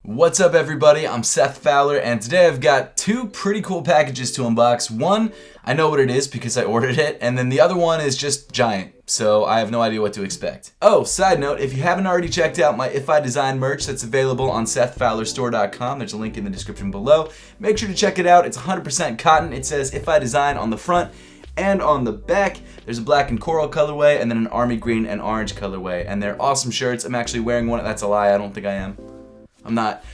What's up everybody, I'm Seth Fowler, and today I've got two pretty cool packages to unbox. One, I know what it is because I ordered it, and then the other one is just giant, so I have no idea what to expect. Oh, side note, if you haven't already checked out my If I Design merch that's available on SethFowlerStore.com, there's a link in the description below. Make sure to check it out, it's 100% cotton. It says If I Design on the front and on the back. There's a black and coral colorway, and then an army green and orange colorway, and they're awesome shirts. I'm actually wearing one. That's a lie, I don't think I am. I'm not.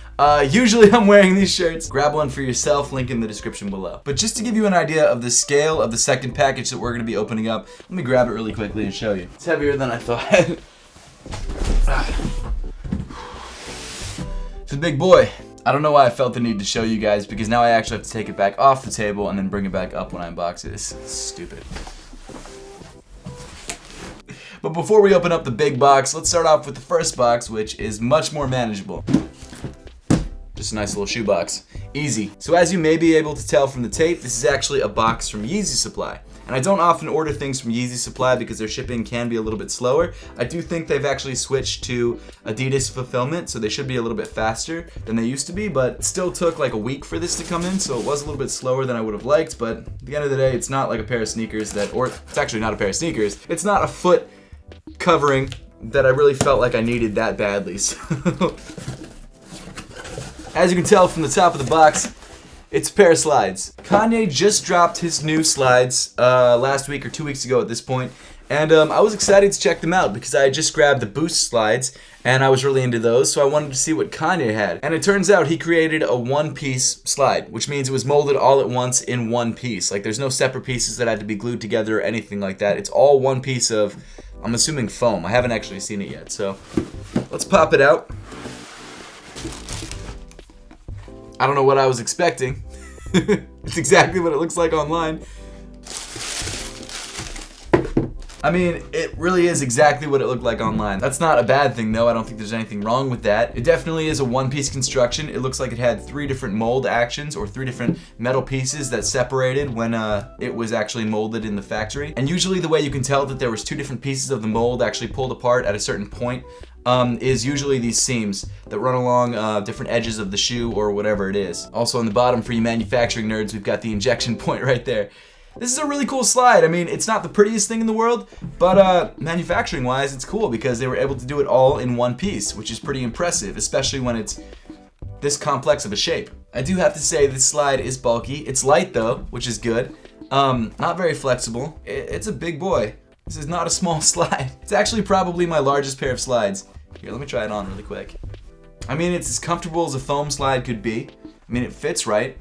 Usually I'm wearing these shirts. Grab one for yourself, link in the description below. But just to give you an idea of the scale of the second package that we're going to be opening up, let me grab it really quickly and show you. It's heavier than I thought. It's a big boy. I don't know why I felt the need to show you guys, because now I actually have to take it back off the table and then bring it back up when I unbox it. It's stupid. But before we open up the big box, let's start off with the first box, which is much more manageable. Just a nice little shoebox. Easy. So as you may be able to tell from the tape, this is actually a box from YEEZY Supply. And I don't often order things from YEEZY Supply because their shipping can be a little bit slower. I do think they've actually switched to Adidas fulfillment, so they should be a little bit faster than they used to be, but it still took like a week for this to come in, so it was a little bit slower than I would have liked. But at the end of the day, it's not like a pair of sneakers or it's actually not a pair of sneakers. It's not a foot covering that I really felt like I needed that badly. So as you can tell from the top of the box, it's a pair of slides. Kanye just dropped his new slides last week or 2 weeks ago at this point, and I was excited to check them out because I had just grabbed the Boost slides and I was really into those, so I wanted to see what Kanye had. And it turns out he created a one-piece slide, which means it was molded all at once in one piece. Like, there's no separate pieces that had to be glued together or anything like that. It's all one piece of, I'm assuming, foam. I haven't actually seen it yet, so let's pop it out. I don't know what I was expecting. It's exactly what it looks like online. I mean, it really is exactly what it looked like online. That's not a bad thing though, I don't think there's anything wrong with that. It definitely is a one-piece construction. It looks like it had 3 different mold actions, or 3 different metal pieces that separated when it was actually molded in the factory. And usually the way you can tell that there was 2 different pieces of the mold actually pulled apart at a certain point is usually these seams that run along different edges of the shoe or whatever it is. Also on the bottom, for you manufacturing nerds, we've got the injection point right there. This is a really cool slide. I mean, it's not the prettiest thing in the world, but manufacturing wise, it's cool because they were able to do it all in one piece, which is pretty impressive, especially when it's this complex of a shape. I do have to say this slide is bulky. It's light though, which is good. Not very flexible. It's a big boy. This is not a small slide. It's actually probably my largest pair of slides. Here, let me try it on really quick. I mean, it's as comfortable as a foam slide could be. I mean, it fits right.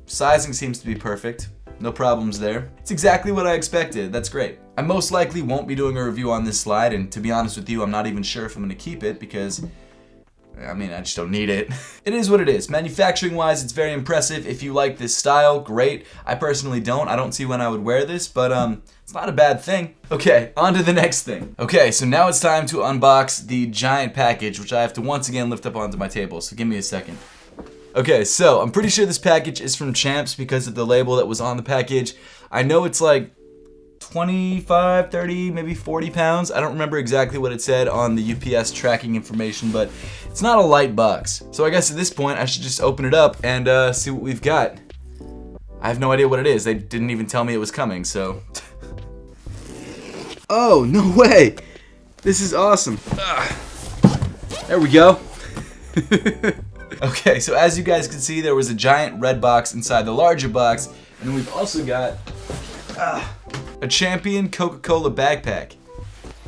Sizing seems to be perfect. No problems there. It's exactly what I expected. That's great. I most likely won't be doing a review on this slide, and to be honest with you, I'm not even sure if I'm gonna keep it because, I mean, I just don't need it. It is what it is. Manufacturing wise, it's very impressive. If you like this style, great. I personally don't. I don't see when I would wear this, but it's not a bad thing. Okay, on to the next thing. Okay, so now it's time to unbox the giant package, which I have to once again lift up onto my table, so give me a second. Okay, so I'm pretty sure this package is from Champs because of the label that was on the package. I know it's like 25, 30, maybe 40 pounds. I don't remember exactly what it said on the UPS tracking information, but it's not a light box. So I guess at this point I should just open it up and see what we've got. I have no idea what it is. They didn't even tell me it was coming, so. Oh, no way! This is awesome. There we go. Okay, so as you guys can see, there was a giant red box inside the larger box, and we've also got a Champion Coca-Cola backpack.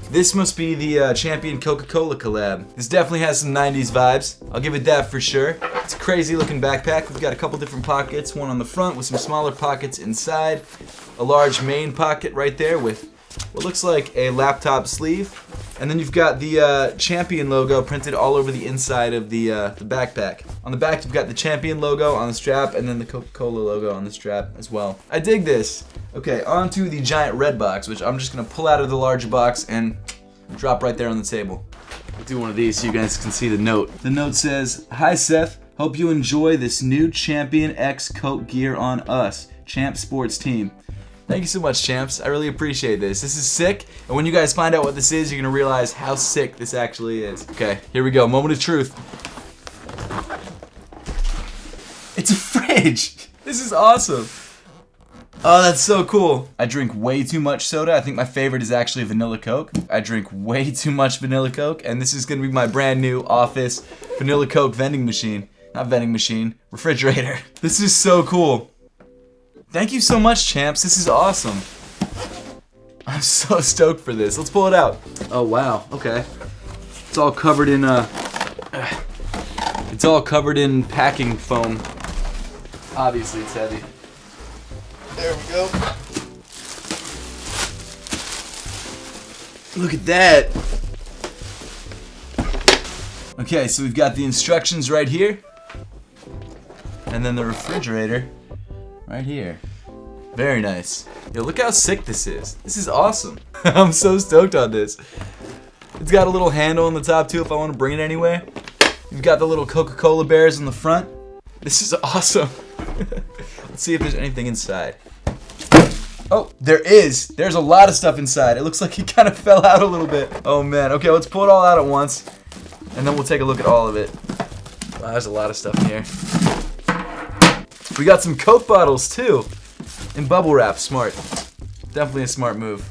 This must be the Champion Coca-Cola collab. This definitely has some 90s vibes. I'll give it that for sure. It's a crazy looking backpack. We've got a couple different pockets, one on the front with some smaller pockets inside, a large main pocket right there with what looks like a laptop sleeve, and then you've got the Champion logo printed all over the inside of the backpack. On the back you've got the Champion logo on the strap and then the Coca-Cola logo on the strap as well. I dig this. Okay, on to the giant red box, which I'm just gonna pull out of the larger box and drop right there on the table. I'll do one of these so you guys can see the note. The note says, "Hi Seth, hope you enjoy this new Champion X coat gear on us, Champ Sports Team. Thank you so much, champs. I really appreciate this. This is sick, and when you guys find out what this is, you're gonna realize how sick this actually is. Okay, here we go. Moment of truth. It's a fridge. This is awesome. Oh, that's so cool. I drink way too much soda. I think my favorite is actually vanilla Coke. I drink way too much vanilla Coke, and this is gonna be my brand new office vanilla Coke vending machine. Not vending machine, refrigerator. This is so cool. Thank you so much, champs. This is awesome. I'm so stoked for this. Let's pull it out. Oh, wow. Okay. It's all covered in packing foam. Obviously, it's heavy. There we go. Look at that. Okay, so we've got the instructions right here. And then the refrigerator right here. Very nice. Yo, look how sick this is. This is awesome. I'm so stoked on this. It's got a little handle on the top too if I want to bring it anywhere. You've got the little Coca-Cola bears on the front. This is awesome. Let's see if there's anything inside. Oh, there is. There's a lot of stuff inside. It looks like it kind of fell out a little bit. Oh man. Okay, let's pull it all out at once. And then we'll take a look at all of it. Wow, there's a lot of stuff in here. We got some Coke bottles too. In bubble wrap. Smart. Definitely a smart move.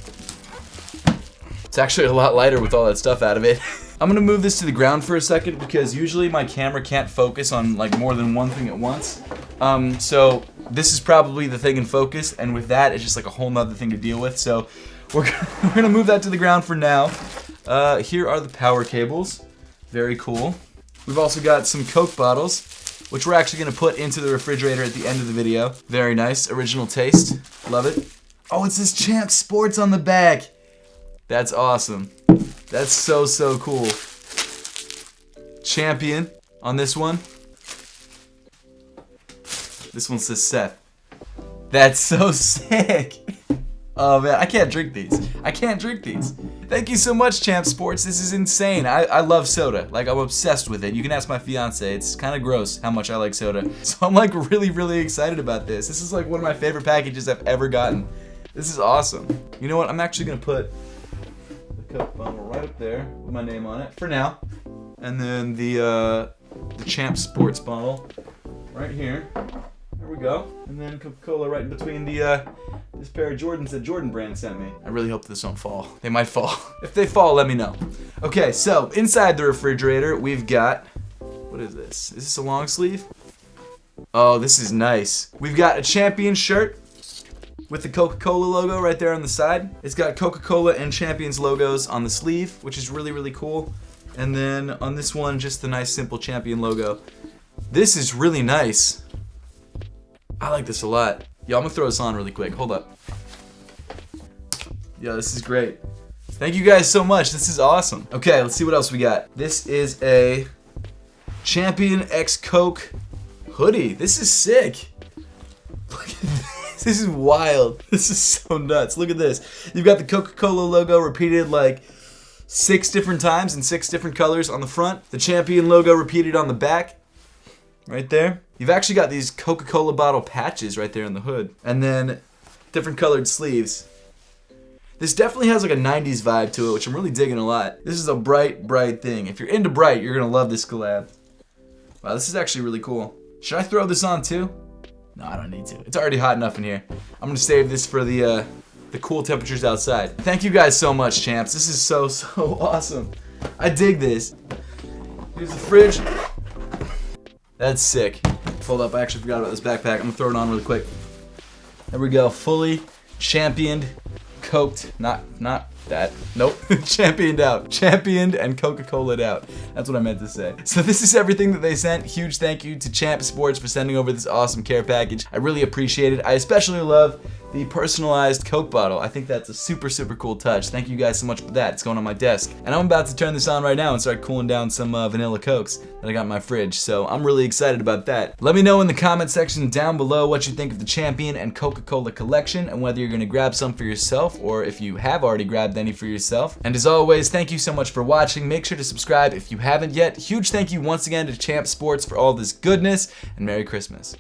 It's actually a lot lighter with all that stuff out of it. I'm gonna move this to the ground for a second because usually my camera can't focus on like more than one thing at once. So this is probably the thing in focus, and with that, it's just like a whole nother thing to deal with. So we're gonna move that to the ground for now. Here are the power cables. Very cool. We've also got some Coke bottles, which we're actually gonna put into the refrigerator at the end of the video. Very nice, original taste. Love it. Oh, it says Champ Sports on the back. That's awesome. That's so cool. Champion on this one. This one says Seth. That's so sick. Oh man, I can't drink these. I can't drink these. Thank you so much, Champ Sports. This is insane. I love soda. Like, I'm obsessed with it. You can ask my fiance. It's kind of gross how much I like soda. So I'm like really excited about this. This is like one of my favorite packages I've ever gotten. This is awesome. You know what? I'm actually gonna put the Coke bottle right up there with my name on it for now. And then the Champ Sports bottle right here. There we go. And then Coca-Cola right in between the this pair of Jordans that Jordan Brand sent me. I really hope this don't fall. They might fall. If they fall, let me know. Okay, so inside the refrigerator, we've got, what is this? Is this a long sleeve? Oh, this is nice. We've got a Champion shirt with the Coca-Cola logo right there on the side. It's got Coca-Cola and Champions logos on the sleeve, which is really cool. And then on this one, just the nice simple Champion logo. This is really nice. I like this a lot. Yo, I'm gonna throw this on really quick. Hold up. Yo, this is great. Thank you guys so much. This is awesome. Okay, let's see what else we got. This is a Champion X Coke hoodie. This is sick. Look at this. This is wild. This is so nuts. Look at this. You've got the Coca-Cola logo repeated like 6 different times in 6 different colors on the front. The Champion logo repeated on the back. Right there. You've actually got these Coca-Cola bottle patches right there in the hood. And then different colored sleeves. This definitely has like a 90s vibe to it, which I'm really digging a lot. This is a bright thing. If you're into bright, you're gonna love this collab. Wow, this is actually really cool. Should I throw this on too? No, I don't need to. It's already hot enough in here. I'm gonna save this for the cool temperatures outside. Thank you guys so much, champs. This is so awesome. I dig this. Here's the fridge. That's sick. Hold up, I actually forgot about this backpack. I'm gonna throw it on really quick. There we go, fully championed, coked, not that, nope, championed out. Championed and Coca-Cola'd out. That's what I meant to say. So this is everything that they sent. Huge thank you to Champ Sports for sending over this awesome care package. I really appreciate it. I especially love the personalized Coke bottle. I think that's a super cool touch. Thank you guys so much for that. It's going on my desk. And I'm about to turn this on right now and start cooling down some vanilla Cokes that I got in my fridge. So I'm really excited about that. Let me know in the comment section down below what you think of the Champion and Coca-Cola collection and whether you're gonna grab some for yourself or if you have already grabbed any for yourself. And as always, thank you so much for watching. Make sure to subscribe if you haven't yet. Huge thank you once again to Champ Sports for all this goodness, and Merry Christmas.